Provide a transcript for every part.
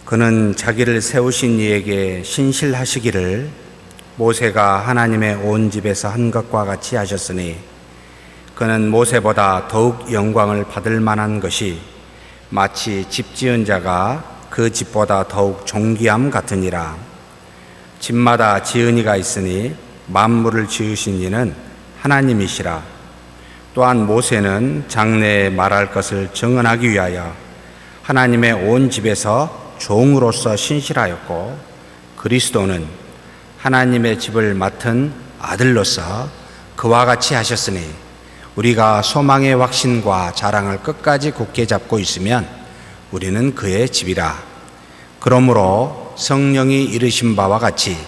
그는 자기를 세우신 이에게 신실하시기를 모세가 하나님의 온 집에서 한 것과 같이 하셨으니 그는 모세보다 더욱 영광을 받을 만한 것이 마치 집 지은 자가 그 집보다 더욱 존귀함 같으니라. 집마다 지은이가 있으니 만물을 지으신 이는 하나님이시라. 또한 모세는 장래에 말할 것을 증언하기 위하여 하나님의 온 집에서 종으로서 신실하였고, 그리스도는 하나님의 집을 맡은 아들로서 그와 같이 하셨으니 우리가 소망의 확신과 자랑을 끝까지 굳게 잡고 있으면 우리는 그의 집이라. 그러므로 성령이 이르신 바와 같이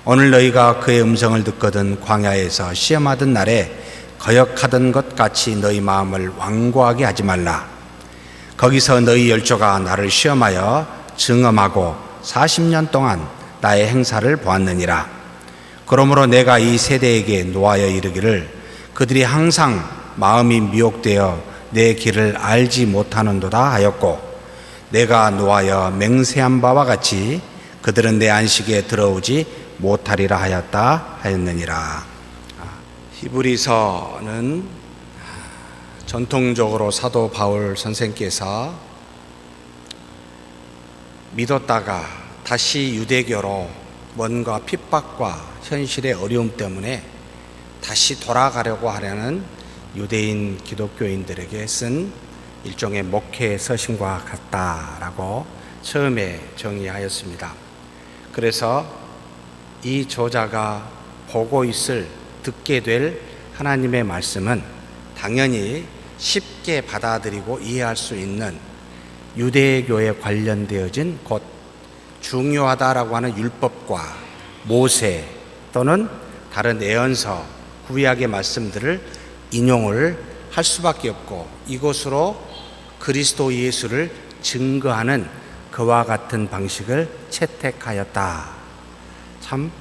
오늘 너희가 그의 음성을 듣거든 광야에서 시험하던 날에 거역하던 것 같이 너희 마음을 완고하게 하지 말라. 거기서 너희 열조가 나를 시험하여 증언하고 40년 동안 나의 행사를 보았느니라. 그러므로 내가 이 세대에게 노하여 이르기를 그들이 항상 마음이 미혹되어 내 길을 알지 못하는도다 하였고, 내가 노하여 맹세한 바와 같이 그들은 내 안식에 들어오지 못하리라 하였느니라. 히브리서는 전통적으로 사도 바울 선생께서 믿었다가 다시 유대교로 뭔가 핍박과 현실의 어려움 때문에 다시 돌아가려고 하려는 유대인 기독교인들에게 쓴 일종의 목회 서신과 같다라고 처음에 정의하였습니다. 그래서 이 저자가 보고 있을, 듣게 될 하나님의 말씀은 당연히 쉽게 받아들이고 이해할 수 있는 유대교에 관련되어진 곧 중요하다라고 하는 율법과 모세 또는 다른 예언서, 구약의 말씀들을 인용을 할 수밖에 없고, 이것으로 그리스도 예수를 증거하는 그와 같은 방식을 채택하였다. 참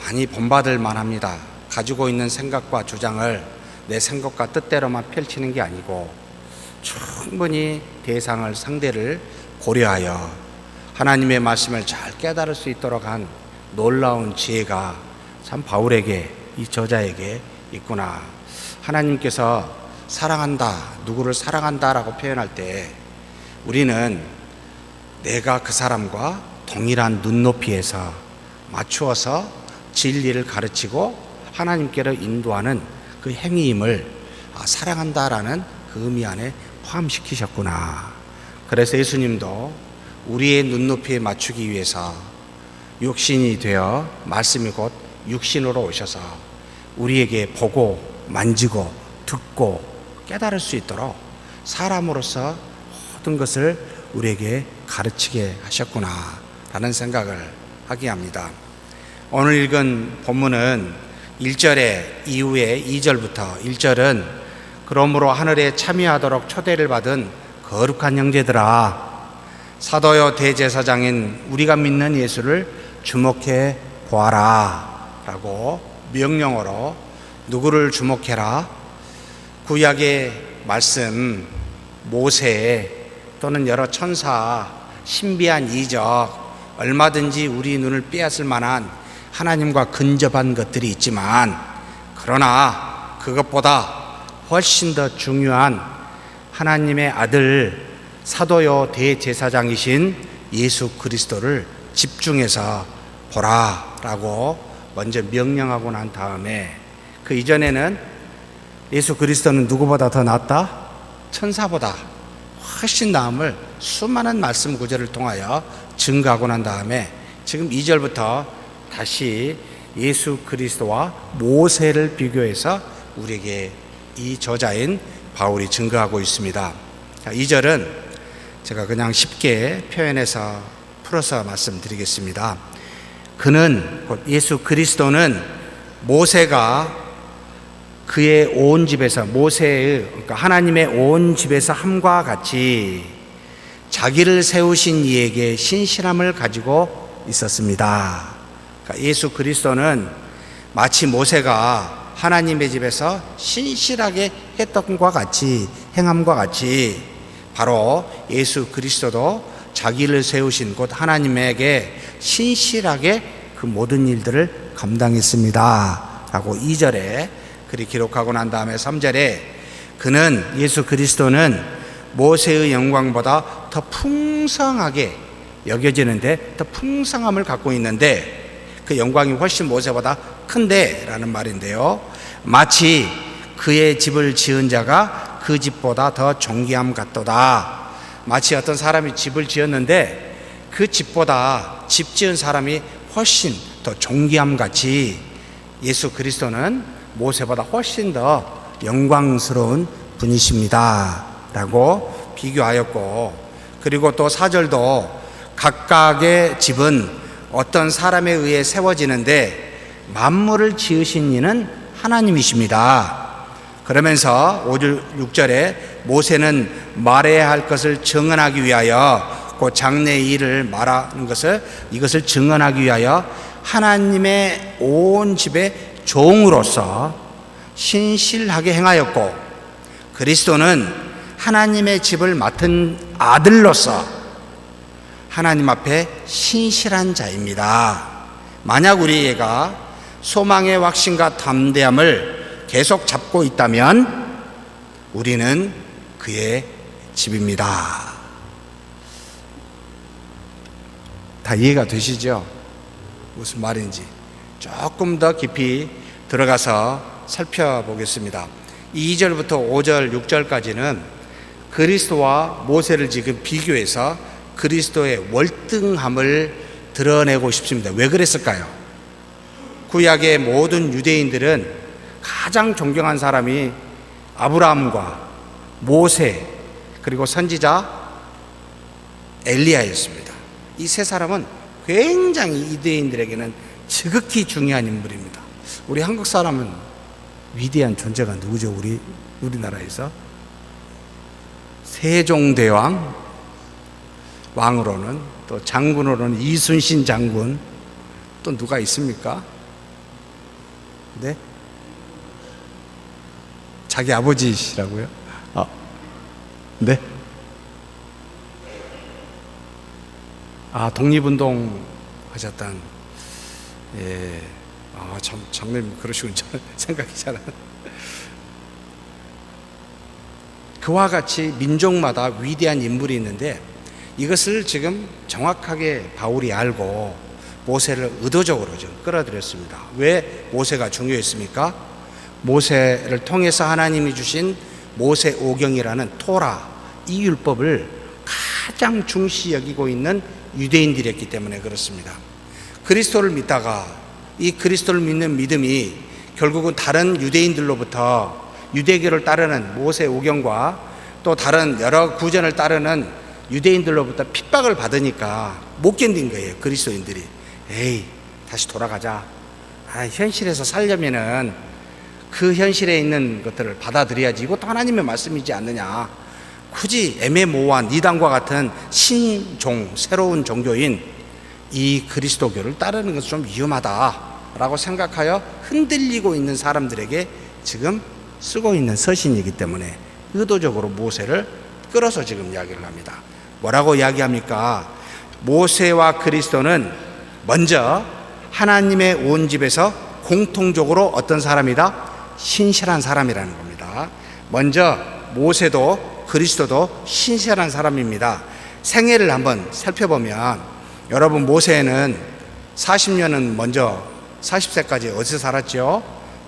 많이 본받을 만합니다. 가지고 있는 생각과 주장을 내 생각과 뜻대로만 펼치는 게 아니고 충분히 대상을, 상대를 고려하여 하나님의 말씀을 잘 깨달을 수 있도록 한 놀라운 지혜가 참 바울에게, 이 저자에게 있구나. 하나님께서 사랑한다, 누구를 사랑한다라고 표현할 때 우리는 내가 그 사람과 동일한 눈높이에서 맞추어서 진리를 가르치고 하나님께로 인도하는 그 행위임을 사랑한다라는 그 의미 안에 포함시키셨구나. 그래서 예수님도 우리의 눈높이에 맞추기 위해서 육신이 되어 말씀이 곧 육신으로 오셔서 우리에게 보고 만지고 듣고 깨달을 수 있도록 사람으로서 모든 것을 우리에게 가르치게 하셨구나 라는 생각을 하게 합니다. 오늘 읽은 본문은 1절에 이후에 2절부터 1절은 그러므로 하늘에 참여하도록 초대를 받은 거룩한 형제들아, 사도요 대제사장인 우리가 믿는 예수를 주목해 보아라 라고 명령어로 누구를 주목해라? 구약의 말씀, 모세 또는 여러 천사, 신비한 이적, 얼마든지 우리 눈을 빼앗을 만한 하나님과 근접한 것들이 있지만, 그러나 그것보다 훨씬 더 중요한 하나님의 아들, 사도요 대제사장이신 예수 그리스도를 집중해서 보라라고 먼저 명령하고 난 다음에, 그 이전에는 예수 그리스도는 누구보다 더 낫다? 천사보다 훨씬 나음을 수많은 말씀 구절을 통하여 증거하고 난 다음에 지금 2절부터 다시 예수 그리스도와 모세를 비교해서 우리에게 이 저자인 바울이 증거하고 있습니다. 2절은 제가 그냥 쉽게 표현해서 풀어서 말씀드리겠습니다. 그는, 곧 예수 그리스도는 모세가 그의 온 집에서, 모세의, 그러니까 하나님의 온 집에서 함과 같이 자기를 세우신 이에게 신실함을 가지고 있었습니다. 그러니까 예수 그리스도는 마치 모세가 하나님의 집에서 신실하게 했던 것과 같이, 행함과 같이 바로 예수 그리스도도 자기를 세우신 곧 하나님에게 신실하게 그 모든 일들을 감당했습니다 라고 2절에 그리 기록하고 난 다음에 3절에 그는 예수 그리스도는 모세의 영광보다 더 풍성하게 여겨지는데 더 풍성함을 갖고 있는데 그 영광이 훨씬 모세보다 큰데 라는 말인데요, 마치 그의 집을 지은 자가 그 집보다 더 존귀함 같도다. 마치 어떤 사람이 집을 지었는데 그 집보다 집 지은 사람이 훨씬 더 존귀함 같이 예수 그리스도는 모세보다 훨씬 더 영광스러운 분이십니다 라고 비교하였고, 그리고 또 4절도 각각의 집은 어떤 사람에 의해 세워지는데 만물을 지으신 이는 하나님이십니다. 그러면서 6절에 모세는 말해야 할 것을 증언하기 위하여 그 장래의 일을 말하는 것을 이것을 증언하기 위하여 하나님의 온 집의 종으로서 신실하게 행하였고, 그리스도는 하나님의 집을 맡은 아들로서 하나님 앞에 신실한 자입니다. 만약 우리가 소망의 확신과 담대함을 계속 잡고 있다면 우리는 그의 집입니다. 다 이해가 되시죠? 무슨 말인지 조금 더 깊이 들어가서 살펴보겠습니다. 2절부터 5절, 6절까지는 그리스도와 모세를 지금 비교해서 그리스도의 월등함을 드러내고 싶습니다. 왜 그랬을까요? 구약의 모든 유대인들은 가장 존경한 사람이 아브라함과 모세 그리고 선지자 엘리야였습니다. 이 세 사람은 굉장히 유대인들에게는 지극히 중요한 인물입니다. 우리 한국 사람은 위대한 존재가 누구죠? 우리나라에서 세종대왕, 왕으로는 또 장군으로는 이순신 장군, 또 누가 있습니까? 네? 자기 아버지시라고요? 네? 독립운동 하셨던, 예. 장님 그러시군. 생각이 잘 안. 그와 같이 민족마다 위대한 인물이 있는데 이것을 지금 정확하게 바울이 알고 모세를 의도적으로 좀 끌어들였습니다. 왜 모세가 중요했습니까? 모세를 통해서 하나님이 주신 모세 오경이라는 토라, 이 율법을 가장 중시 여기고 있는 유대인들이었기 때문에 그렇습니다. 그리스도를 믿다가 이 그리스도를 믿는 믿음이 결국은 다른 유대인들로부터 유대교를 따르는 모세 오경과 또 다른 여러 구전을 따르는 유대인들로부터 핍박을 받으니까 못 견딘 거예요. 그리스도인들이 다시 돌아가자. 현실에서 살려면은 그 현실에 있는 것들을 받아들여야지. 이것도 하나님의 말씀이지 않느냐. 굳이 애매모호한 이단과 같은 신종, 새로운 종교인 이 그리스도교를 따르는 것은 좀 위험하다라고 생각하여 흔들리고 있는 사람들에게 지금 쓰고 있는 서신이기 때문에 의도적으로 모세를 끌어서 지금 이야기를 합니다. 뭐라고 이야기합니까? 모세와 그리스도는 먼저 하나님의 온 집에서 공통적으로 어떤 사람이다? 신실한 사람이라는 겁니다. 먼저 모세도 그리스도도 신실한 사람입니다. 생애를 한번 살펴보면 여러분, 모세는 40년은 먼저 40세까지 어디서 살았죠?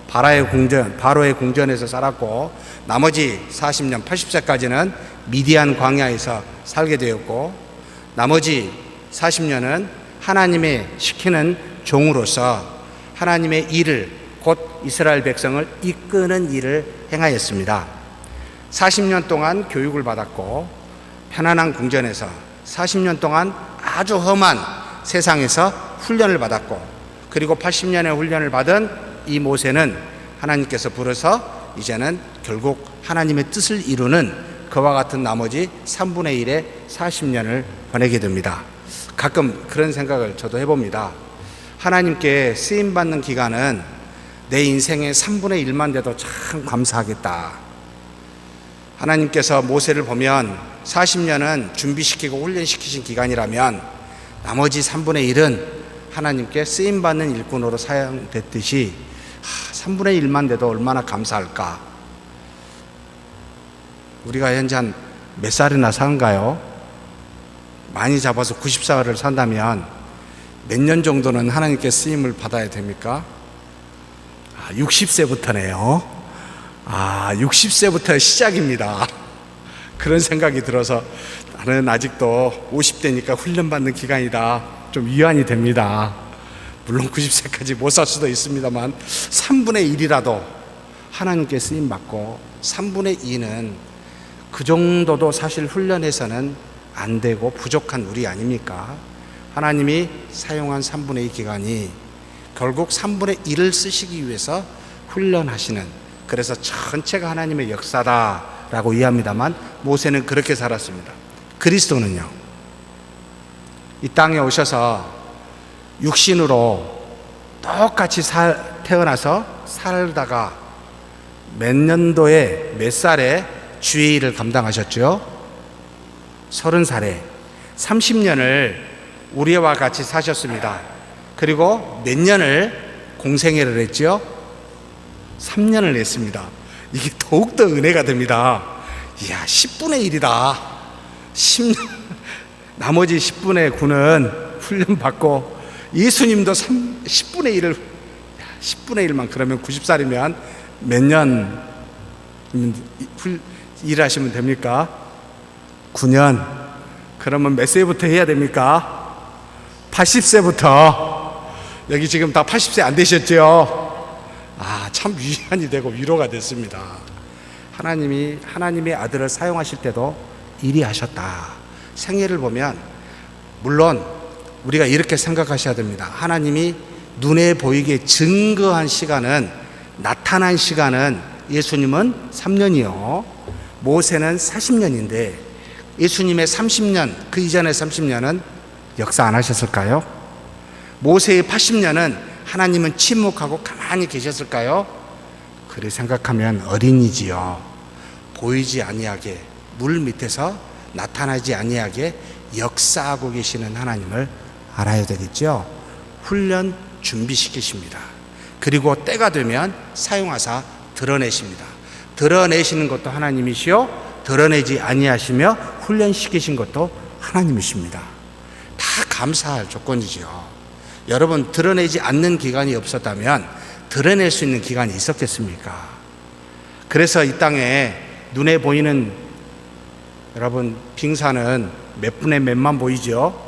바로의 궁전에서 살았고, 나머지 40년 80세까지는 미디안 광야에서 살게 되었고, 나머지 40년은 하나님의 시키는 종으로서 하나님의 일을, 곧 이스라엘 백성을 이끄는 일을 행하였습니다. 40년 동안 교육을 받았고 편안한 궁전에서 40년 동안 아주 험한 세상에서 훈련을 받았고, 그리고 80년의 훈련을 받은 이 모세는 하나님께서 부르서 이제는 결국 하나님의 뜻을 이루는 그와 같은 나머지 3분의 1의 40년을 보내게 됩니다. 가끔 그런 생각을 저도 해봅니다. 하나님께 쓰임받는 기간은 내 인생의 3분의 1만 돼도 참 감사하겠다. 하나님께서 모세를 보면 40년은 준비시키고 훈련시키신 기간이라면 나머지 3분의 1은 하나님께 쓰임받는 일꾼으로 사용됐듯이 3분의 1만 돼도 얼마나 감사할까. 우리가 현재 한 몇 살이나 사는가요? 많이 잡아서 90살을 산다면 몇 년 정도는 하나님께 쓰임을 받아야 됩니까? 60세부터네요. 60세부터 시작입니다. 그런 생각이 들어서 나는 아직도 50대니까 훈련받는 기간이다. 좀 위안이 됩니다. 물론 90세까지 못 살 수도 있습니다만 3분의 1이라도 하나님께 쓰임받고 3분의 2는 그 정도도 사실 훈련해서는 안 되고 부족한 우리 아닙니까? 하나님이 사용한 3분의 2 기간이 결국 3분의 1을 쓰시기 위해서 훈련하시는, 그래서 전체가 하나님의 역사다라고 이해합니다만 모세는 그렇게 살았습니다. 그리스도는요, 이 땅에 오셔서 육신으로 똑같이 태어나서 살다가 몇 년도에 몇 살에 주의 일을 감당하셨죠? 30살에 30년을 우리와 같이 사셨습니다. 그리고 몇 년을 공생애를 했죠? 3년을 했습니다. 이게 더욱더 은혜가 됩니다. 이야, 10분의 1이다. 10년, 나머지 10분의 9는 훈련받고 예수님도 10분의 1을 10분의 1만 그러면 90살이면 몇 년 일하시면 됩니까? 9년. 그러면 몇 세부터 해야 됩니까? 80세부터. 여기 지금 다 80세 안 되셨죠? 참 위안이 되고 위로가 됐습니다. 하나님이 하나님의 아들을 사용하실 때도 일이 하셨다. 생애를 보면 물론 우리가 이렇게 생각하셔야 됩니다. 하나님이 눈에 보이게 증거한 시간은, 나타난 시간은 예수님은 3년이요. 모세는 40년인데 예수님의 30년, 그 이전의 30년은 역사 안 하셨을까요? 모세의 80년은 하나님은 침묵하고 가만히 계셨을까요? 그래 생각하면 어린이지요. 보이지 아니하게, 물 밑에서 나타나지 아니하게 역사하고 계시는 하나님을 알아야 되겠죠. 훈련 준비시키십니다. 그리고 때가 되면 사용하사 드러내십니다. 드러내시는 것도 하나님이시요, 드러내지 아니하시며 훈련시키신 것도 하나님이십니다. 다 감사할 조건이지요. 여러분, 드러내지 않는 기간이 없었다면 드러낼 수 있는 기간이 있었겠습니까? 그래서 이 땅에 눈에 보이는, 여러분, 빙산은 몇 분의 몇만 보이죠?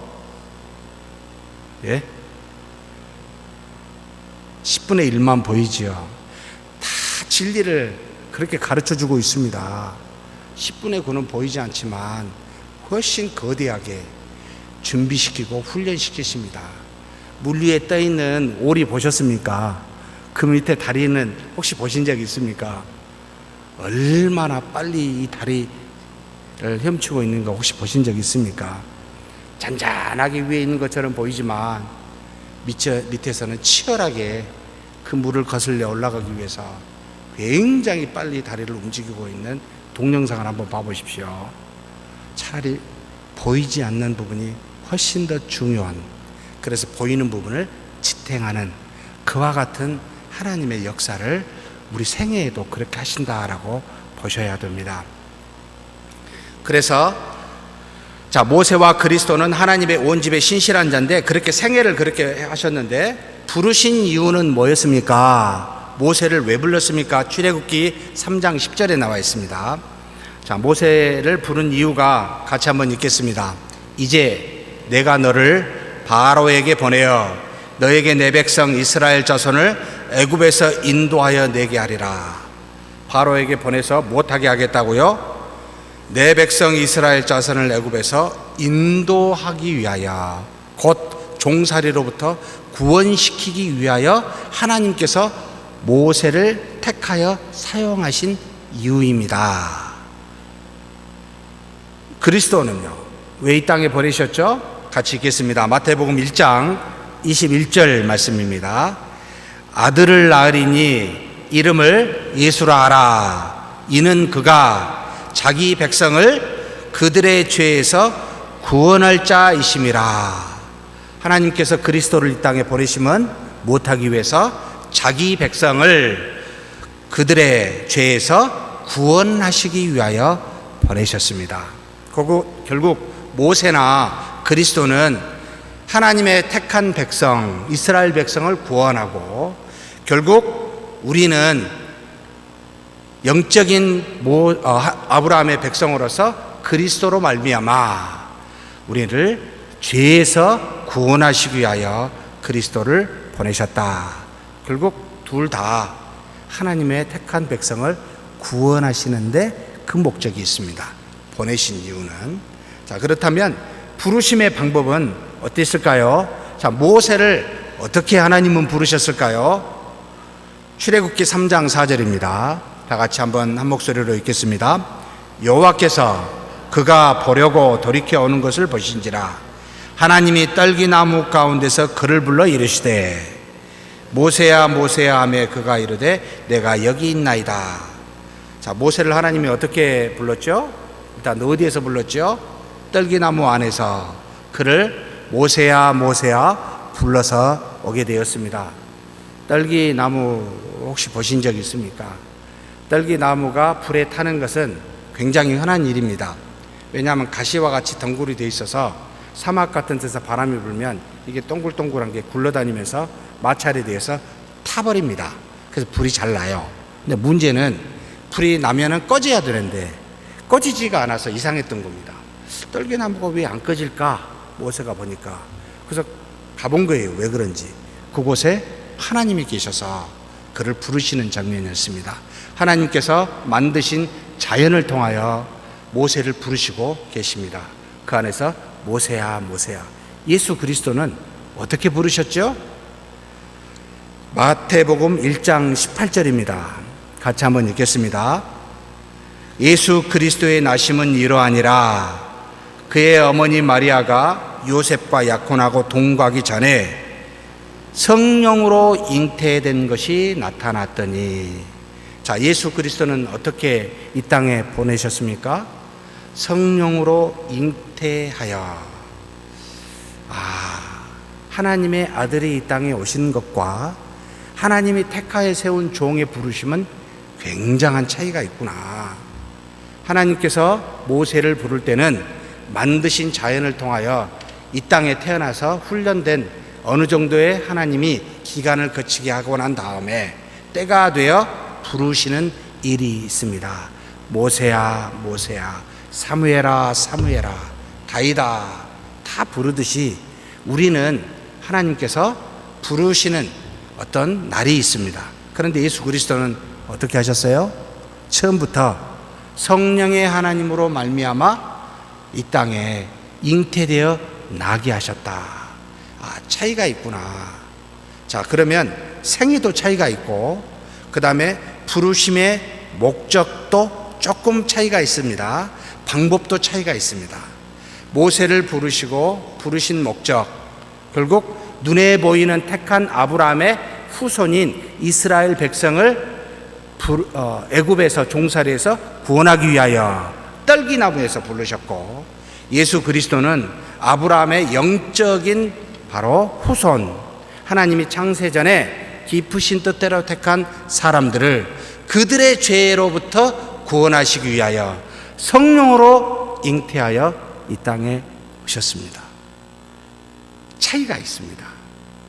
예? 10분의 1만 보이지요. 다 진리를 그렇게 가르쳐주고 있습니다. 10분의 9는 보이지 않지만 훨씬 거대하게 준비시키고 훈련시키십니다. 물 위에 떠있는 오리 보셨습니까? 그 밑에 다리는 혹시 보신 적 있습니까? 얼마나 빨리 이 다리를 헤엄치고 있는 거 혹시 보신 적 있습니까? 잔잔하게 위에 있는 것처럼 보이지만 밑에서는 치열하게 그 물을 거슬려 올라가기 위해서 굉장히 빨리 다리를 움직이고 있는 동영상을 한번 봐보십시오. 차라리 보이지 않는 부분이 훨씬 더 중요한, 그래서 보이는 부분을 지탱하는 그와 같은 하나님의 역사를 우리 생애에도 그렇게 하신다라고 보셔야 됩니다. 그래서 모세와 그리스도는 하나님의 온 집의 신실한 자인데 그렇게 생애를 그렇게 하셨는데 부르신 이유는 뭐였습니까? 모세를 왜 불렀습니까? 출애굽기 3장 10절에 나와 있습니다. 모세를 부른 이유가 같이 한번 읽겠습니다. 이제 내가 너를 바로에게 보내어 너에게 내 백성 이스라엘 자손을 애굽에서 인도하여 내게 하리라. 바로에게 보내서 못하게 하겠다고요? 내 백성 이스라엘 자손을 애굽에서 인도하기 위하여, 곧 종살이로부터 구원시키기 위하여 하나님께서 모세를 택하여 사용하신 이유입니다. 그리스도는요, 왜 이 땅에 보내셨죠? 같이 읽겠습니다. 마태복음 1장 21절 말씀입니다. 아들을 낳으리니 이름을 예수라 하라. 이는 그가 자기 백성을 그들의 죄에서 구원할 자이심이라. 하나님께서 그리스도를 이 땅에 보내심은 못하기 위해서 자기 백성을 그들의 죄에서 구원하시기 위하여 보내셨습니다. 결국 모세나 그리스도는 하나님의 택한 백성, 이스라엘 백성을 구원하고, 결국 우리는 영적인 아브라함의 백성으로서 그리스도로 말미암아 우리를 죄에서 구원하시기 위하여 그리스도를 보내셨다. 결국 둘 다 하나님의 택한 백성을 구원하시는데 그 목적이 있습니다. 보내신 이유는. 자, 그렇다면 부르심의 방법은 어땠을까요? 자, 모세를 어떻게 하나님은 부르셨을까요? 출애굽기 3장 4절입니다. 다 같이 한번 한 목소리로 읽겠습니다. 여호와께서 그가 보려고 돌이켜 오는 것을 보신지라. 하나님이 떨기나무 가운데서 그를 불러 이르시되 모세야 모세야 하매 그가 이르되 내가 여기 있나이다. 자, 모세를 하나님이 어떻게 불렀죠? 일단 어디에서 불렀죠? 떨기나무 안에서 그를 모세야 모세야 불러서 오게 되었습니다. 떨기나무 혹시 보신 적 있습니까? 떨기나무가 불에 타는 것은 굉장히 흔한 일입니다. 왜냐하면 가시와 같이 덩굴이 되어 있어서 사막 같은 데서 바람이 불면 이게 동글동글한 게 굴러다니면서 마찰에 대해서 타버립니다. 그래서 불이 잘 나요. 근데 문제는 불이 나면은 꺼져야 되는데 꺼지지가 않아서 이상했던 겁니다. 떨기나무가 왜 안 꺼질까? 모세가 보니까. 그래서 가본 거예요. 왜 그런지. 그곳에 하나님이 계셔서 그를 부르시는 장면이었습니다. 하나님께서 만드신 자연을 통하여 모세를 부르시고 계십니다. 그 안에서 모세야 모세야. 예수 그리스도는 어떻게 부르셨죠? 마태복음 1장 18절입니다. 같이 한번 읽겠습니다. 예수 그리스도의 나심은 이러하니라. 그의 어머니 마리아가 요셉과 약혼하고 동거하기 전에 성령으로 잉태된 것이 나타났더니. 자, 예수 그리스도는 어떻게 이 땅에 보내셨습니까? 성령으로 잉태하여. 하나님의 아들이 이 땅에 오신 것과 하나님이 택하여 세운 종의 부르심은 굉장한 차이가 있구나. 하나님께서 모세를 부를 때는 만드신 자연을 통하여 이 땅에 태어나서 훈련된 어느 정도의 하나님이 기간을 거치게 하고 난 다음에 때가 되어 부르시는 일이 있습니다. 모세야 모세야, 사무엘아 사무엘아, 다이다 다 부르듯이 우리는 하나님께서 부르시는 어떤 날이 있습니다. 그런데 예수 그리스도는 어떻게 하셨어요? 처음부터 성령의 하나님으로 말미암아 이 땅에 잉태되어 나게 하셨다. 차이가 있구나. 자, 그러면 생애도 차이가 있고 그 다음에 부르심의 목적도 조금 차이가 있습니다. 방법도 차이가 있습니다. 모세를 부르신 목적, 결국 눈에 보이는 택한 아브라함의 후손인 이스라엘 백성을 애굽에서 종살이에서 구원하기 위하여 떨기나무에서 부르셨고, 예수 그리스도는 아브라함의 영적인 바로 후손, 하나님이 창세전에 깊으신 뜻대로 택한 사람들을 그들의 죄로부터 구원하시기 위하여 성령으로 잉태하여 이 땅에 오셨습니다. 차이가 있습니다.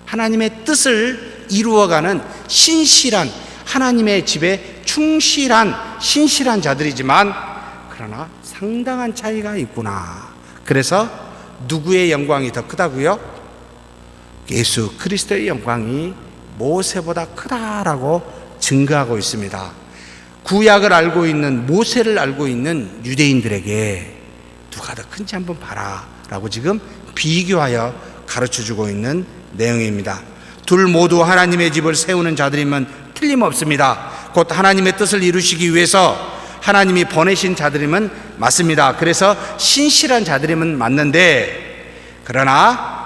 하나님의 뜻을 이루어가는 신실한, 하나님의 집에 충실한 신실한 자들이지만 그러나 상당한 차이가 있구나. 그래서 누구의 영광이 더 크다고요? 예수 그리스도의 영광이 모세보다 크다라고 증거하고 있습니다. 구약을 알고 있는, 모세를 알고 있는 유대인들에게 누가 더 큰지 한번 봐라 라고 지금 비교하여 가르쳐주고 있는 내용입니다. 둘 모두 하나님의 집을 세우는 자들이면 틀림없습니다. 곧 하나님의 뜻을 이루시기 위해서 하나님이 보내신 자들이면 맞습니다. 그래서 신실한 자들이면 맞는데, 그러나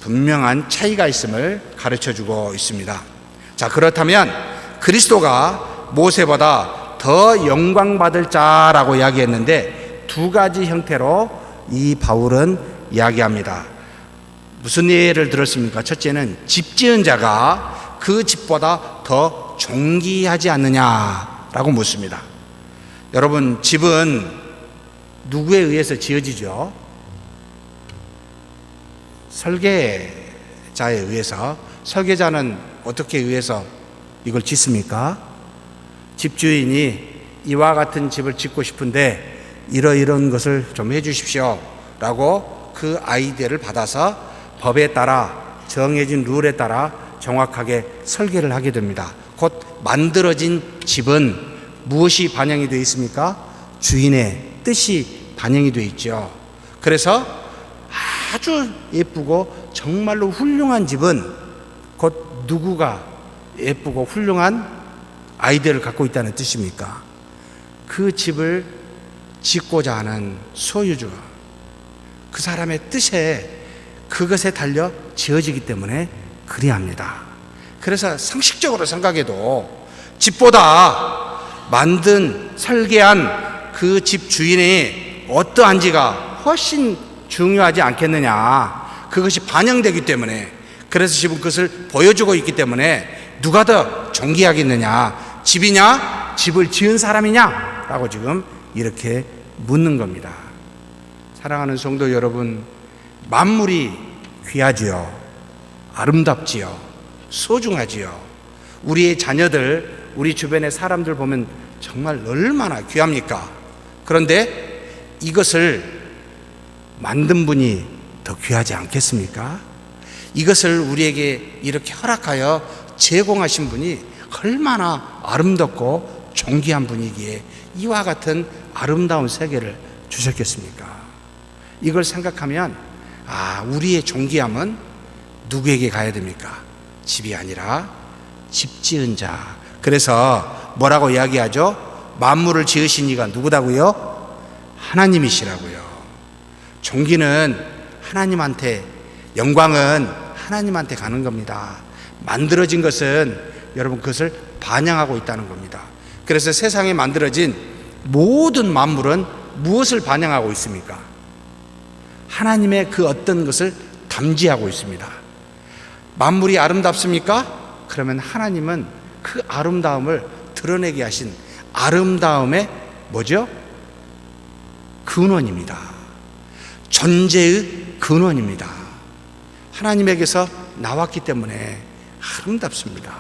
분명한 차이가 있음을 가르쳐주고 있습니다. 자, 그렇다면 그리스도가 모세보다 더 영광받을 자라고 이야기했는데 두 가지 형태로 이 바울은 이야기합니다. 무슨 예를 들었습니까? 첫째는 집 지은 자가 그 집보다 더 존귀하지 않느냐라고 묻습니다. 여러분, 집은 누구에 의해서 지어지죠? 설계자에 의해서. 설계자는 어떻게 의해서 이걸 짓습니까? 집주인이 이와 같은 집을 짓고 싶은데 이런 것을 좀 해주십시오 라고 그 아이디어를 받아서 법에 따라 정해진 룰에 따라 정확하게 설계를 하게 됩니다. 곧 만들어진 집은 무엇이 반영이 되어 있습니까? 주인의 뜻이 반영이 되어 있죠. 그래서 아주 예쁘고 정말로 훌륭한 집은 곧 누구가 예쁘고 훌륭한 아이디어를 갖고 있다는 뜻입니까? 그 집을 짓고자 하는 소유주가 그 사람의 뜻에 그것에 달려 지어지기 때문에 그리합니다. 그래서 상식적으로 생각해도 집보다 만든 설계한 그 집 주인의 어떠한지가 훨씬 중요하지 않겠느냐. 그것이 반영되기 때문에, 그래서 집은 그것을 보여주고 있기 때문에 누가 더 존귀하겠느냐, 집이냐 집을 지은 사람이냐 라고 지금 이렇게 묻는 겁니다. 사랑하는 성도 여러분, 만물이 귀하지요, 아름답지요, 소중하지요. 우리의 자녀들, 우리 주변의 사람들 보면 정말 얼마나 귀합니까? 그런데 이것을 만든 분이 더 귀하지 않겠습니까? 이것을 우리에게 이렇게 허락하여 제공하신 분이 얼마나 아름답고 존귀한 분이기에 이와 같은 아름다운 세계를 주셨겠습니까? 이걸 생각하면 우리의 존귀함은 누구에게 가야 됩니까? 집이 아니라 집 지은 자. 그래서 뭐라고 이야기하죠? 만물을 지으신 이가 누구다고요? 하나님이시라고요. 존귀는 하나님한테, 영광은 하나님한테 가는 겁니다. 만들어진 것은 여러분 그것을 반영하고 있다는 겁니다. 그래서 세상에 만들어진 모든 만물은 무엇을 반영하고 있습니까? 하나님의 그 어떤 것을 담지하고 있습니다. 만물이 아름답습니까? 그러면 하나님은 그 아름다움을 드러내게 하신 아름다움의 뭐죠? 근원입니다. 존재의 근원입니다. 하나님에게서 나왔기 때문에 아름답습니다.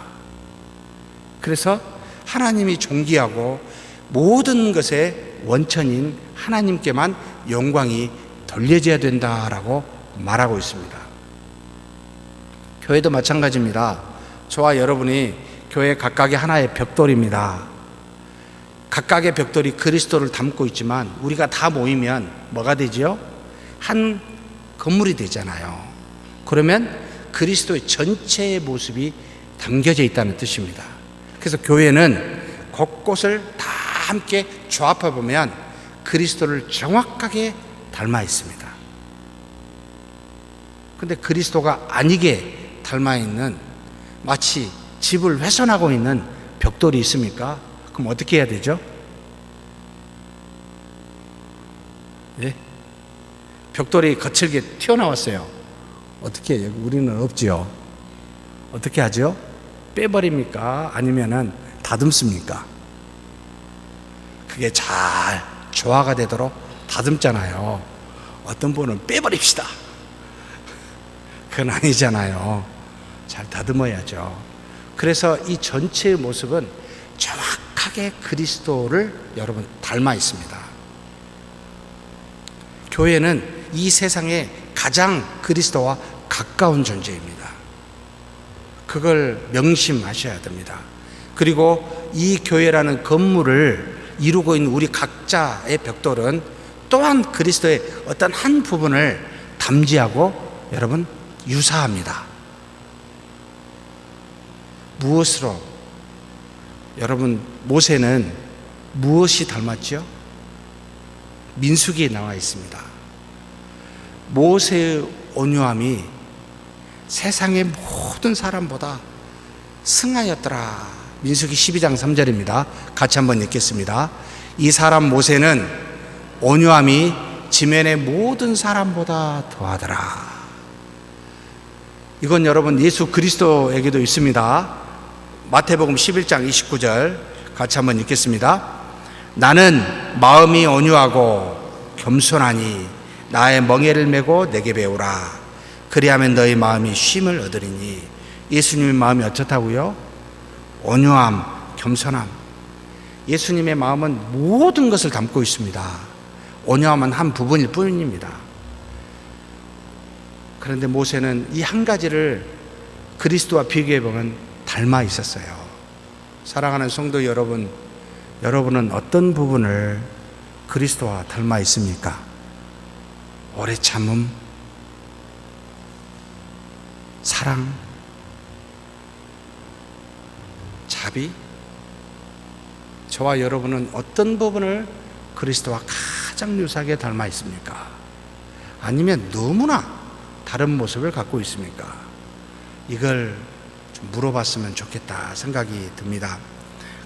그래서 하나님이 존귀하고 모든 것의 원천인 하나님께만 영광이 돌려져야 된다라고 말하고 있습니다. 교회도 마찬가지입니다. 저와 여러분이 교회 각각의 하나의 벽돌입니다. 각각의 벽돌이 그리스도를 담고 있지만 우리가 다 모이면 뭐가 되죠? 한 건물이 되잖아요. 그러면 그리스도의 전체의 모습이 담겨져 있다는 뜻입니다. 그래서 교회는 곳곳을 다 함께 조합해 보면 그리스도를 정확하게 닮아 있습니다. 근데 그리스도가 아니게 닮아 있는, 마치 집을 훼손하고 있는 벽돌이 있습니까? 그럼 어떻게 해야 되죠? 예? 벽돌이 거칠게 튀어나왔어요. 어떻게 해요? 우리는 없지요. 어떻게 하죠? 빼버립니까? 아니면은 다듬습니까? 그게 잘 조화가 되도록 다듬잖아요. 어떤 분은 빼버립시다. 그건 아니잖아요. 잘 다듬어야죠. 그래서 이 전체의 모습은 정확하게 그리스도를 여러분 닮아 있습니다. 교회는 이 세상에 가장 그리스도와 가까운 존재입니다. 그걸 명심하셔야 됩니다. 그리고 이 교회라는 건물을 이루고 있는 우리 각자의 벽돌은 또한 그리스도의 어떤 한 부분을 담지하고 여러분 유사합니다. 무엇으로? 여러분, 모세는 무엇이 닮았죠? 민수기에 나와 있습니다. 모세의 온유함이 세상의 모든 사람보다 승하였더라. 민수기 12장 3절입니다. 같이 한번 읽겠습니다. 이 사람 모세는 온유함이 지면의 모든 사람보다 더하더라. 이건 여러분 예수 그리스도에게도 있습니다. 마태복음 11장 29절 같이 한번 읽겠습니다. 나는 마음이 온유하고 겸손하니 나의 멍에를 메고 내게 배우라. 그리하면 너희 마음이 쉼을 얻으리니. 예수님의 마음이 어떻다고요? 온유함, 겸손함. 예수님의 마음은 모든 것을 담고 있습니다. 온유함은 한 부분일 뿐입니다. 그런데 모세는 이 한 가지를 그리스도와 비교해보면 닮아 있었어요. 사랑하는 성도 여러분, 여러분은 어떤 부분을 그리스도와 닮아 있습니까? 오래 참음, 사랑, 자비? 저와 여러분은 어떤 부분을 그리스도와 가장 유사하게 닮아 있습니까? 아니면 너무나 다른 모습을 갖고 있습니까? 이걸 좀 물어봤으면 좋겠다 생각이 듭니다.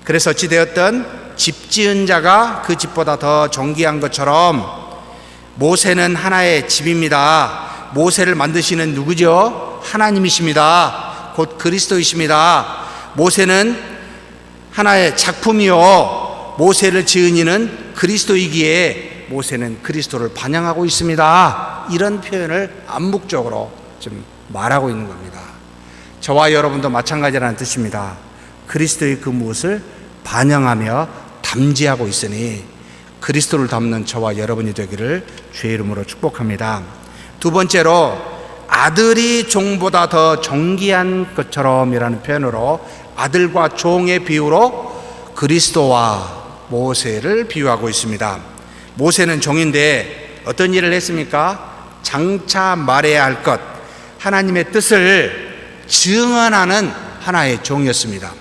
그래서 어찌되었든 집 지은 자가 그 집보다 더 존귀한 것처럼 모세는 하나의 집입니다. 모세를 만드시는 누구죠? 하나님이십니다. 곧 그리스도이십니다. 모세는 하나의 작품이요, 모세를 지은 이는 그리스도이기에 모세는 그리스도를 반영하고 있습니다. 이런 표현을 암묵적으로 좀 말하고 있는 겁니다. 저와 여러분도 마찬가지라는 뜻입니다. 그리스도의 그 무엇을 반영하며 담지하고 있으니 그리스도를 담는 저와 여러분이 되기를 주의 이름으로 축복합니다. 두 번째로, 아들이 종보다 더 존귀한 것처럼 이라는 표현으로 아들과 종의 비유로 그리스도와 모세를 비유하고 있습니다. 모세는 종인데 어떤 일을 했습니까? 장차 말해야 할 것, 하나님의 뜻을 증언하는 하나의 종이었습니다.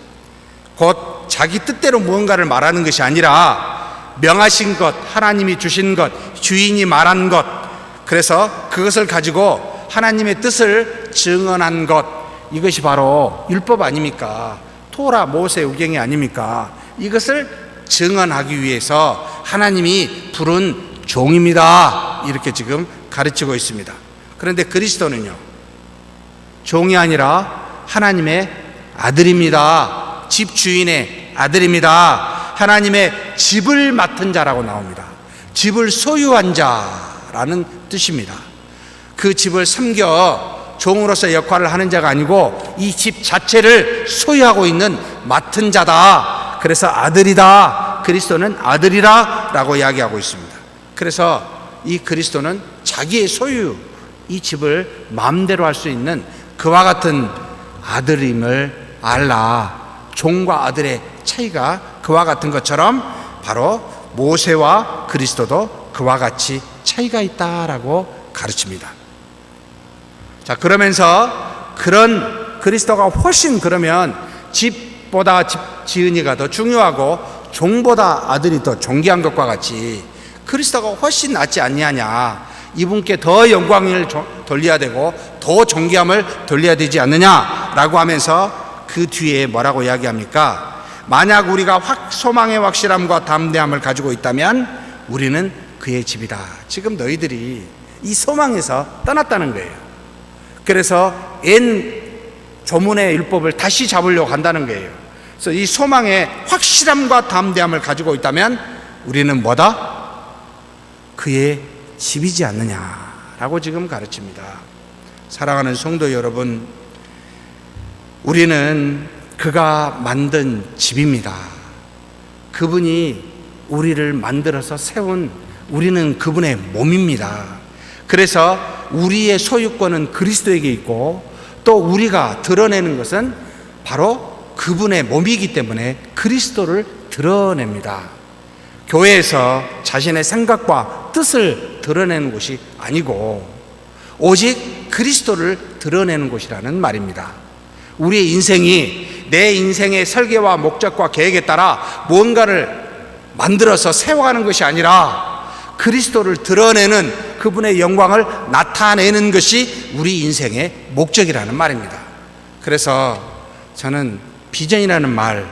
곧 자기 뜻대로 무언가를 말하는 것이 아니라 명하신 것, 하나님이 주신 것, 주인이 말한 것, 그래서 그것을 가지고 하나님의 뜻을 증언한 것, 이것이 바로 율법 아닙니까? 토라, 모세, 우경이 아닙니까? 이것을 증언하기 위해서 하나님이 부른 종입니다. 이렇게 지금 가르치고 있습니다. 그런데 그리스도는요, 종이 아니라 하나님의 아들입니다. 집주인의 아들입니다. 하나님의 집을 맡은 자라고 나옵니다. 집을 소유한 자라는 뜻입니다. 그 집을 섬겨 종으로서 역할을 하는 자가 아니고 이 집 자체를 소유하고 있는 맡은 자다. 그래서 아들이다. 그리스도는 아들이라 라고 이야기하고 있습니다. 그래서 이 그리스도는 자기의 소유, 이 집을 마음대로 할 수 있는 그와 같은 아들임을 알라. 종과 아들의 차이가 그와 같은 것처럼 바로 모세와 그리스도도 그와 같이 차이가 있다라고 가르칩니다. 자, 그러면서 그런 그리스도가 훨씬, 그러면 집보다 집 지은이가 더 중요하고 종보다 아들이 더 존귀한 것과 같이 그리스도가 훨씬 낫지 않냐냐, 이분께 더 영광을 돌려야 되고 더 존귀함을 돌려야 되지 않느냐라고 하면서 그 뒤에 뭐라고 이야기합니까? 만약 우리가 소망의 확실함과 담대함을 가지고 있다면 우리는 그의 집이다. 지금 너희들이 이 소망에서 떠났다는 거예요. 그래서 옛 조문의 율법을 다시 잡으려고 한다는 거예요. 그래서 이 소망의 확실함과 담대함을 가지고 있다면 우리는 뭐다? 그의 집이지 않느냐라고 지금 가르칩니다. 사랑하는 성도 여러분, 우리는 그가 만든 집입니다. 그분이 우리를 만들어서 세운, 우리는 그분의 몸입니다. 그래서 우리의 소유권은 그리스도에게 있고 또 우리가 드러내는 것은 바로 그분의 몸이기 때문에 그리스도를 드러냅니다. 교회에서 자신의 생각과 뜻을 드러내는 곳이 아니고 오직 그리스도를 드러내는 곳이라는 말입니다. 우리의 인생이 내 인생의 설계와 목적과 계획에 따라 무언가를 만들어서 세워가는 것이 아니라 그리스도를 드러내는, 그분의 영광을 나타내는 것이 우리 인생의 목적이라는 말입니다. 그래서 저는 비전이라는 말,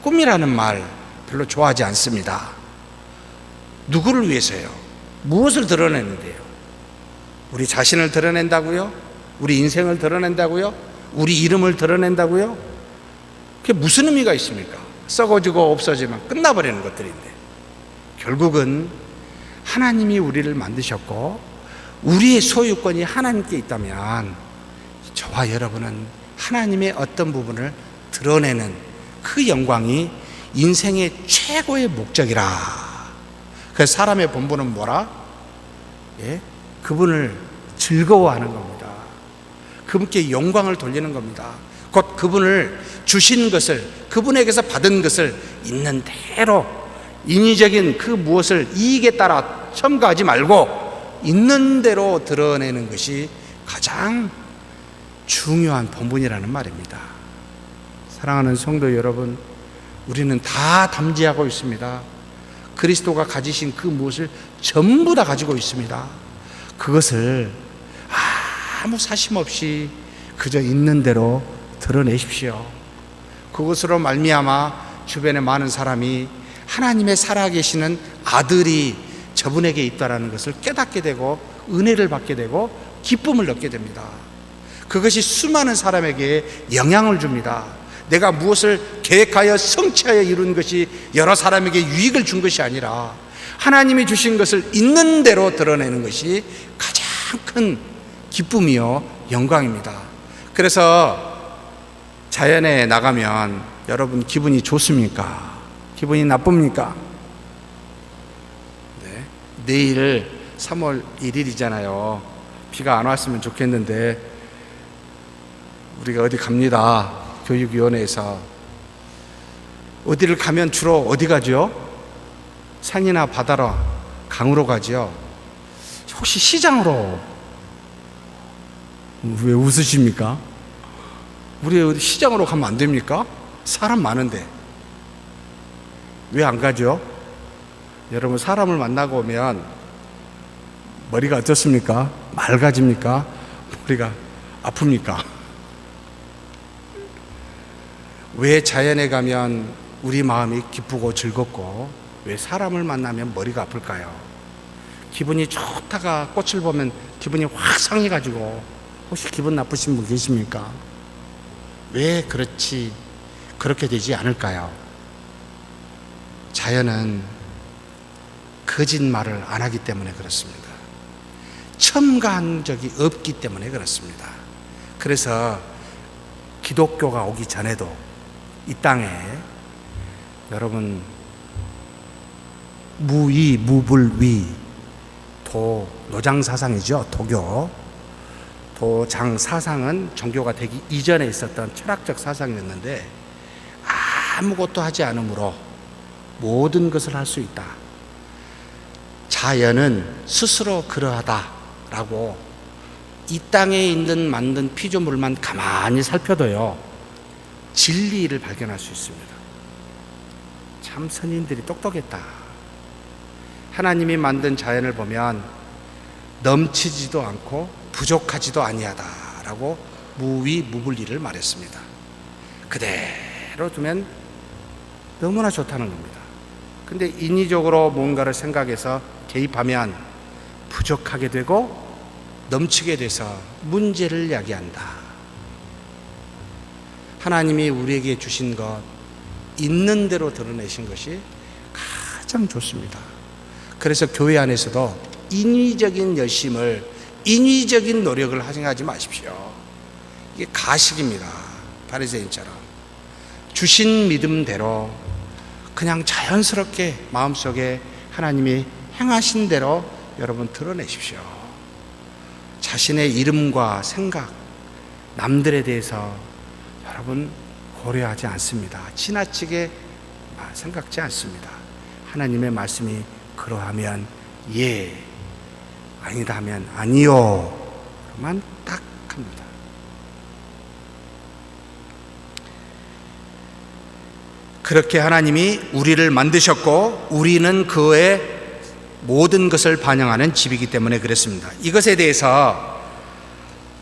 꿈이라는 말 별로 좋아하지 않습니다. 누구를 위해서요? 무엇을 드러내는데요? 우리 자신을 드러낸다고요? 우리 인생을 드러낸다고요? 우리 이름을 드러낸다고요? 그게 무슨 의미가 있습니까? 썩어지고 없어지면 끝나버리는 것들인데, 결국은 하나님이 우리를 만드셨고 우리의 소유권이 하나님께 있다면 저와 여러분은 하나님의 어떤 부분을 드러내는 그 영광이 인생의 최고의 목적이라. 그래서 사람의 본분은 뭐라? 그분을 즐거워하는 겁니다. 그분께 영광을 돌리는 겁니다. 곧 그분을 주신 것을, 그분에게서 받은 것을 있는 대로, 인위적인 그 무엇을 이익에 따라 첨가하지 말고 있는 대로 드러내는 것이 가장 중요한 본분이라는 말입니다. 사랑하는 성도 여러분, 우리는 다 담지하고 있습니다. 그리스도가 가지신 그 무엇을 전부 다 가지고 있습니다. 그것을 아무 사심 없이 그저 있는 대로 드러내십시오. 그것으로 말미암아 주변에 많은 사람이 하나님의 살아계시는 아들이 저분에게 있다라는 것을 깨닫게 되고 은혜를 받게 되고 기쁨을 얻게 됩니다. 그것이 수많은 사람에게 영향을 줍니다. 내가 무엇을 계획하여 성취하여 이룬 것이 여러 사람에게 유익을 준 것이 아니라 하나님이 주신 것을 있는 대로 드러내는 것이 가장 큰 기쁨이요 영광입니다. 그래서 자연에 나가면 여러분 기분이 좋습니까? 기분이 나쁩니까? 네. 내일 3월 1일이잖아요. 비가 안 왔으면 좋겠는데 우리가 어디 갑니다. 교육위원회에서. 어디를 가면 주로 어디 가죠? 산이나 바다로, 강으로 가죠. 혹시 시장으로? 왜 웃으십니까? 우리 어디 시장으로 가면 안 됩니까? 사람 많은데. 왜 안 가죠? 여러분, 사람을 만나고 오면 머리가 어떻습니까? 맑아집니까? 머리가 아픕니까? 왜 자연에 가면 우리 마음이 기쁘고 즐겁고 왜 사람을 만나면 머리가 아플까요? 기분이 좋다가 꽃을 보면 기분이 확 상해가지고 혹시 기분 나쁘신 분 계십니까? 왜 그렇게 되지 않을까요? 자연은 거짓말을 안 하기 때문에 그렇습니다. 첨가한 적이 없기 때문에 그렇습니다. 그래서 기독교가 오기 전에도 이 땅에 여러분 무위, 무불위, 노장사상이죠. 도장사상은 종교가 되기 이전에 있었던 철학적 사상이었는데 아무것도 하지 않으므로 모든 것을 할 수 있다. 자연은 스스로 그러하다라고 이 땅에 있는 만든 피조물만 가만히 살펴도요 진리를 발견할 수 있습니다. 참 선인들이 똑똑했다. 하나님이 만든 자연을 보면 넘치지도 않고 부족하지도 아니하다라고 무위 무불리를 말했습니다. 그대로 두면 너무나 좋다는 겁니다. 근데 인위적으로 뭔가를 생각해서 개입하면 부족하게 되고 넘치게 돼서 문제를 야기한다. 하나님이 우리에게 주신 것 있는 대로 드러내신 것이 가장 좋습니다. 그래서 교회 안에서도 인위적인 열심을, 인위적인 노력을 하지 마십시오. 이게 가식입니다. 바리새인처럼 주신 믿음대로 그냥 자연스럽게 마음속에 하나님이 행하신 대로 여러분 드러내십시오. 자신의 이름과 생각, 남들에 대해서 여러분 고려하지 않습니다. 지나치게 생각지 않습니다. 하나님의 말씀이 그러하면 예, 아니다 하면 아니요 만 딱 합니다. 그렇게 하나님이 우리를 만드셨고 우리는 그의 모든 것을 반영하는 집이기 때문에 그랬습니다. 이것에 대해서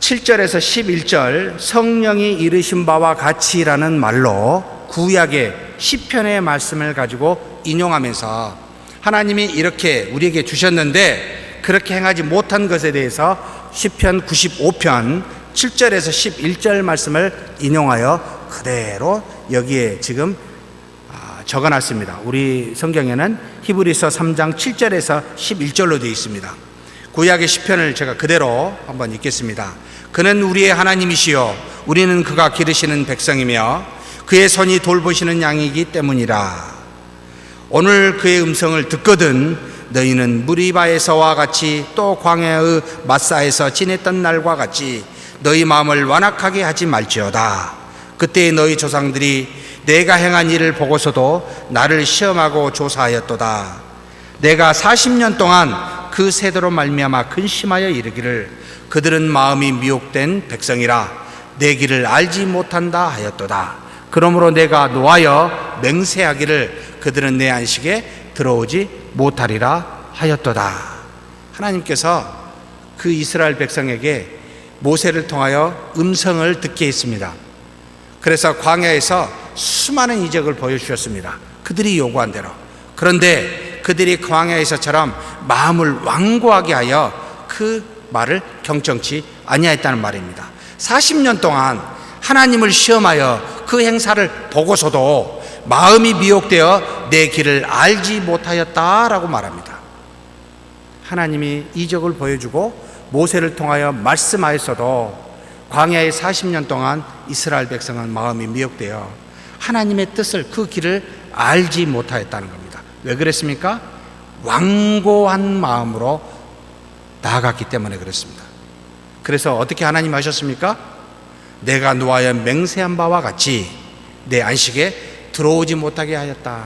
7절에서 11절 성령이 이르신 바와 같이라는 말로 구약의 시편의 말씀을 가지고 인용하면서 하나님이 이렇게 우리에게 주셨는데 그렇게 행하지 못한 것에 대해서 시편 95편 7절에서 11절 말씀을 인용하여 그대로 여기에 지금 적어놨습니다. 우리 성경에는 히브리서 3장 7절에서 11절로 되어 있습니다. 구약의 시편을 제가 그대로 한번 읽겠습니다. 그는 우리의 하나님이시요 우리는 그가 기르시는 백성이며 그의 손이 돌보시는 양이기 때문이라. 오늘 그의 음성을 듣거든 너희는 무리바에서와 같이 또 광야의 마사에서 지냈던 날과 같이 너희 마음을 완악하게 하지 말지어다. 그때 너희 조상들이 내가 행한 일을 보고서도 나를 시험하고 조사하였도다. 내가 40년 동안 그 세대로 말미암아 근심하여 이르기를 그들은 마음이 미혹된 백성이라 내 길을 알지 못한다 하였도다. 그러므로 내가 노하여 맹세하기를 그들은 내 안식에 들어오지 못하리라 하였도다. 하나님께서 그 이스라엘 백성에게 모세를 통하여 음성을 듣게 했습니다. 그래서 광야에서 수많은 이적을 보여주셨습니다. 그들이 요구한 대로. 그런데 그들이 광야에서처럼 마음을 완고하게 하여 그 말을 경청치 아니하였다는 말입니다. 40년 동안 하나님을 시험하여 그 행사를 보고서도 마음이 미혹되어 내 길을 알지 못하였다라고 말합니다. 하나님이 이적을 보여주고 모세를 통하여 말씀하였어도 광야의 40년 동안 이스라엘 백성은 마음이 미혹되어 하나님의 뜻을 그 길을 알지 못하였다는 겁니다. 왜 그랬습니까? 완고한 마음으로 나아갔기 때문에 그렇습니다. 그래서 어떻게 하나님 하셨습니까? 내가 노하여 맹세한 바와 같이 내 안식에 들어오지 못하게 하였다.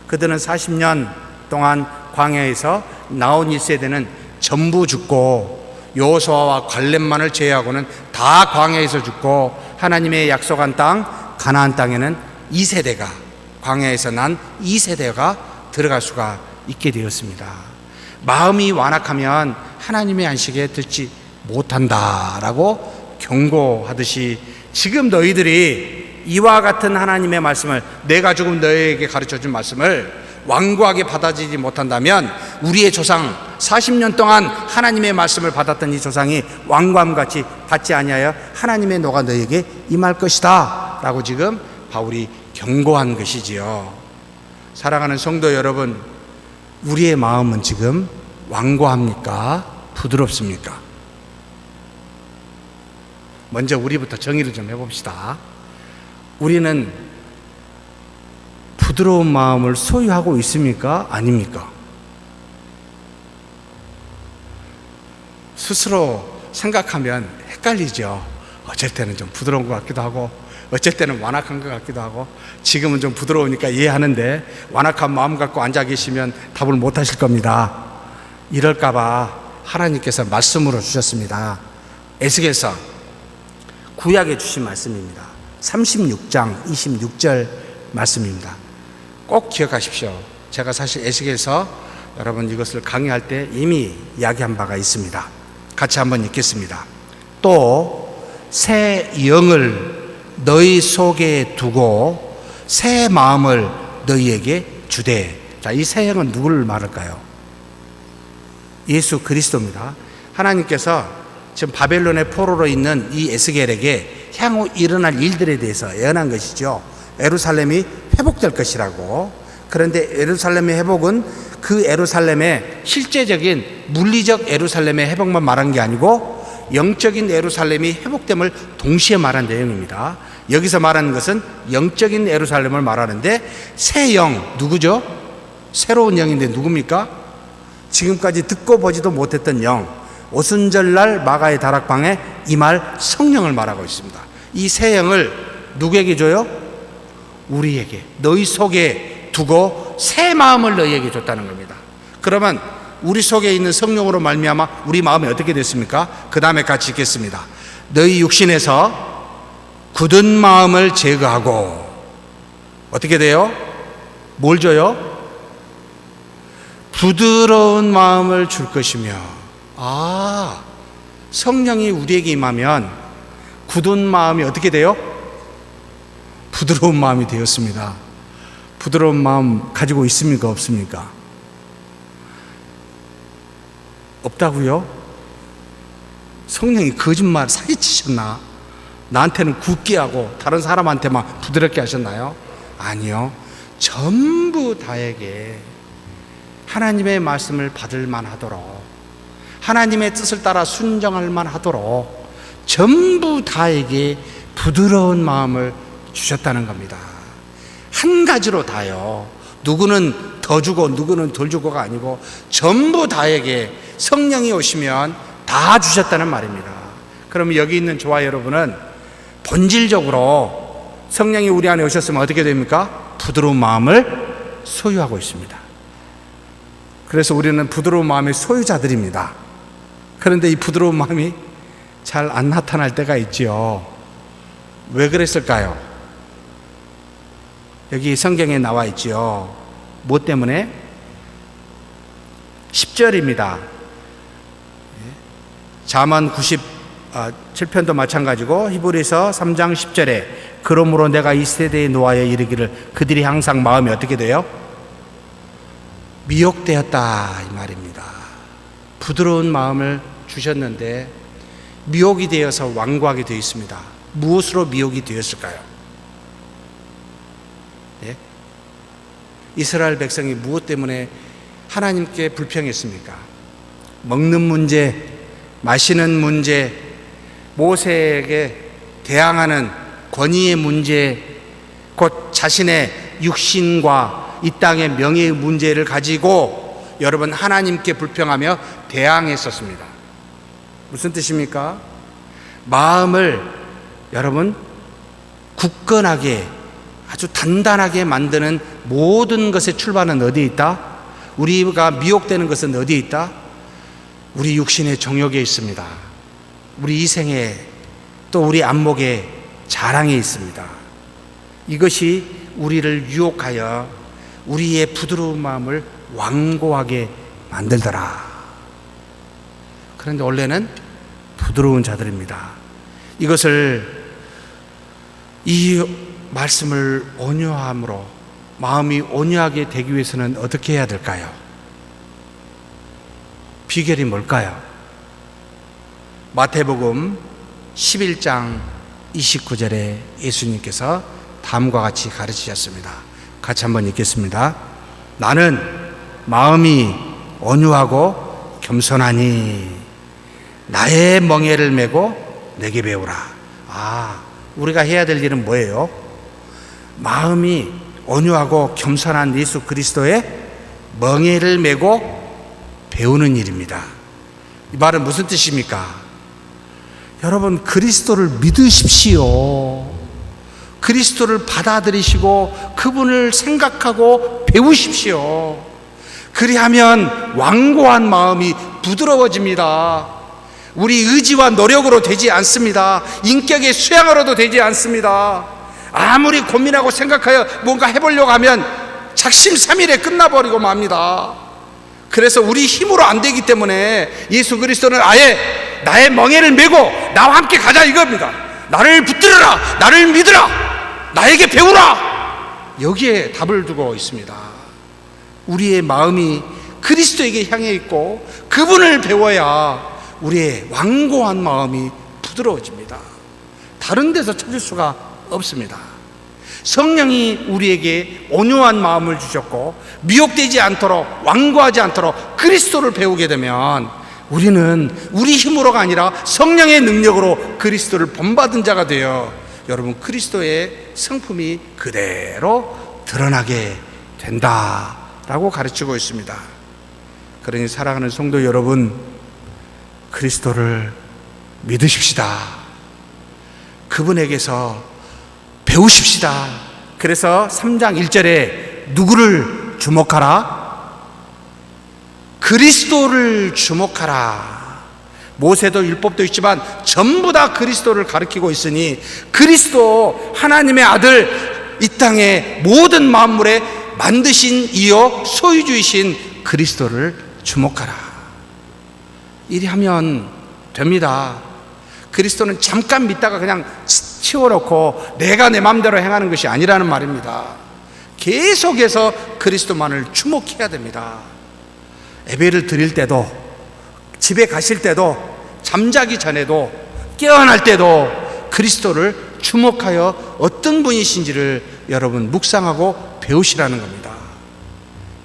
그들은 40년 동안 광야에서 나온 1세대는 전부 죽고 여호수아와 갈렙만을 제외하고는 다 광야에서 죽고 하나님의 약속한 땅 가나안 땅에는 2세대가 광야에서 난 2세대가 들어갈 수가 있게 되었습니다. 마음이 완악하면 하나님의 안식에 듣지 못한다라고 경고하듯이 지금 너희들이 이와 같은 하나님의 말씀을 내가 조금 너희에게 가르쳐준 말씀을 완고하게 받아들이지 못한다면 우리의 조상 40년 동안 하나님의 말씀을 받았던 이 조상이 왕관같이 받지 아니하여 하나님의 노가 너희에게 임할 것이다 라고 지금 바울이 경고한 것이지요. 사랑하는 성도 여러분, 우리의 마음은 지금 완고합니까? 부드럽습니까? 먼저 우리부터 정의를 좀 해봅시다. 우리는 부드러운 마음을 소유하고 있습니까? 아닙니까? 스스로 생각하면 헷갈리죠. 어쩔 때는 좀 부드러운 것 같기도 하고 어쩔 때는 완악한 것 같기도 하고 지금은 좀 부드러우니까 이해하는데 완악한 마음 갖고 앉아 계시면 답을 못 하실 겁니다. 이럴까 봐 하나님께서 말씀으로 주셨습니다. 에스겔서 구약에 주신 말씀입니다. 36장 26절 말씀입니다. 꼭 기억하십시오. 제가 사실 에스겔서 여러분 이것을 강의할 때 이미 이야기한 바가 있습니다. 같이 한번 읽겠습니다. 또 새 영을 너희 속에 두고 새 마음을 너희에게 주되. 자, 이 새 영은 누구를 말할까요? 예수 그리스도입니다. 하나님께서 지금 바벨론의 포로로 있는 이 에스겔에게 향후 일어날 일들에 대해서 예언한 것이죠. 예루살렘이 회복될 것이라고. 그런데 예루살렘의 회복은 그 예루살렘의 실제적인 물리적 예루살렘의 회복만 말한 게 아니고 영적인 예루살렘이 회복됨을 동시에 말한 내용입니다. 여기서 말하는 것은 영적인 예루살렘을 말하는데 새 영, 누구죠? 새로운 영인데 누굽니까? 지금까지 듣고 보지도 못했던 영, 오순절날 마가의 다락방에 임할 성령을 말하고 있습니다. 이 새 영을 누구에게 줘요? 우리에게, 너희 속에 두고 새 마음을 너희에게 줬다는 겁니다. 그러면 우리 속에 있는 성령으로 말미암아 우리 마음이 어떻게 됐습니까? 그 다음에 같이 읽겠습니다. 너희 육신에서 굳은 마음을 제거하고 어떻게 돼요? 뭘 줘요? 부드러운 마음을 줄 것이며. 성령이 우리에게 임하면 굳은 마음이 어떻게 돼요? 부드러운 마음이 되었습니다. 부드러운 마음 가지고 있습니까? 없습니까? 없다고요? 성령이 거짓말 사기치셨나? 나한테는 굳게 하고 다른 사람한테만 부드럽게 하셨나요? 아니요. 전부 다에게 하나님의 말씀을 받을 만하도록, 하나님의 뜻을 따라 순종할 만하도록 전부 다에게 부드러운 마음을 주셨다는 겁니다. 한 가지로 다요. 누구는 더 주고 누구는 덜 주고가 아니고 전부 다에게 성령이 오시면 다 주셨다는 말입니다. 그럼 여기 있는 저와 여러분은 본질적으로 성령이 우리 안에 오셨으면 어떻게 됩니까? 부드러운 마음을 소유하고 있습니다. 그래서 우리는 부드러운 마음의 소유자들입니다. 그런데 이 부드러운 마음이 잘 안 나타날 때가 있지요. 왜 그랬을까요? 여기 성경에 나와 있지요. 뭐 때문에? 10절입니다. 잠언 97편도 마찬가지고 히브리서 3장 10절에 그러므로 내가 이 세대에 노하여 이르기를 그들이 항상 마음이 어떻게 돼요? 미혹되었다 이 말입니다. 부드러운 마음을 주셨는데 미혹이 되어서 완고하게 되어 있습니다. 무엇으로 미혹이 되었을까요? 네? 이스라엘 백성이 무엇 때문에 하나님께 불평했습니까? 먹는 문제, 마시는 문제, 모세에게 대항하는 권위의 문제, 곧 자신의 육신과 이 땅의 명예의 문제를 가지고 여러분 하나님께 불평하며 대항했었습니다. 무슨 뜻입니까? 마음을 여러분 굳건하게 아주 단단하게 만드는 모든 것의 출발은 어디에 있다? 우리가 미혹되는 것은 어디에 있다? 우리 육신의 정욕에 있습니다. 우리 이생에 또 우리 안목의 자랑에 있습니다. 이것이 우리를 유혹하여 우리의 부드러운 마음을 완고하게 만들더라. 그런데 원래는 부드러운 자들입니다. 이 말씀을 온유함으로 마음이 온유하게 되기 위해서는 어떻게 해야 될까요? 비결이 뭘까요? 마태복음 11장 29절에 예수님께서 다음과 같이 가르치셨습니다. 같이 한번 읽겠습니다. 나는 마음이 온유하고 겸손하니 나의 멍에를 메고 내게 배우라. 우리가 해야 될 일은 뭐예요? 마음이 온유하고 겸손한 예수 그리스도의 멍에를 메고 배우는 일입니다. 이 말은 무슨 뜻입니까? 여러분 그리스도를 믿으십시오. 그리스도를 받아들이시고 그분을 생각하고 배우십시오. 그리하면 완고한 마음이 부드러워집니다. 우리 의지와 노력으로 되지 않습니다. 인격의 수양으로도 되지 않습니다. 아무리 고민하고 생각하여 뭔가 해보려고 하면 작심삼일에 끝나버리고 맙니다. 그래서 우리 힘으로 안 되기 때문에 예수 그리스도는 아예 나의 멍에를 메고 나와 함께 가자 이겁니다. 나를 붙들어라, 나를 믿으라, 나에게 배우라. 여기에 답을 두고 있습니다. 우리의 마음이 그리스도에게 향해 있고 그분을 배워야 우리의 완고한 마음이 부드러워집니다. 다른 데서 찾을 수가 없습니다. 성령이 우리에게 온유한 마음을 주셨고 미혹되지 않도록 완고하지 않도록 그리스도를 배우게 되면 우리는 우리 힘으로가 아니라 성령의 능력으로 그리스도를 본받은 자가 되어 여러분 그리스도의 성품이 그대로 드러나게 된다라고 가르치고 있습니다. 그러니 사랑하는 성도 여러분, 그리스도를 믿으십시다. 그분에게서 배우십시다. 그래서 3장 1절에 누구를 주목하라? 그리스도를 주목하라. 모세도 율법도 있지만 전부 다 그리스도를 가리키고 있으니 그리스도 하나님의 아들, 이 땅의 모든 만물에 만드신 이요 소유주이신 그리스도를 주목하라. 이리 하면 됩니다. 그리스도는 잠깐 믿다가 그냥 치워놓고 내가 내 마음대로 행하는 것이 아니라는 말입니다. 계속해서 그리스도만을 주목해야 됩니다. 예배를 드릴 때도 집에 가실 때도, 잠자기 전에도, 깨어날 때도 그리스도를 주목하여 어떤 분이신지를 여러분 묵상하고 배우시라는 겁니다.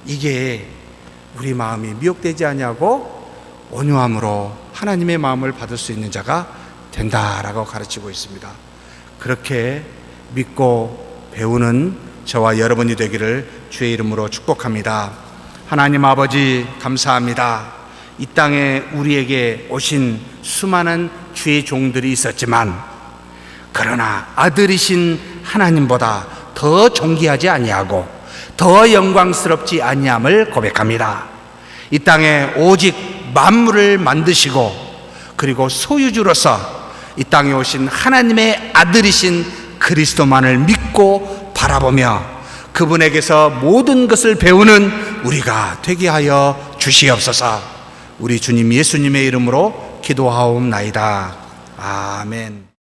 이게 우리 마음이 미혹되지 아니하고 온유함으로 하나님의 마음을 받을 수 있는 자가 된다라고 가르치고 있습니다. 그렇게 믿고 배우는 저와 여러분이 되기를 주의 이름으로 축복합니다. 하나님 아버지 감사합니다. 이 땅에 우리에게 오신 수많은 주의 종들이 있었지만, 그러나 아들이신 하나님보다 더 존귀하지 아니하고 더 영광스럽지 아니함을 고백합니다. 이 땅에 오직 만물을 만드시고 그리고 소유주로서 이 땅에 오신 하나님의 아들이신 그리스도만을 믿고 바라보며 그분에게서 모든 것을 배우는 우리가 되게 하여 주시옵소서. 우리 주님 예수님의 이름으로 기도하옵나이다. 아멘.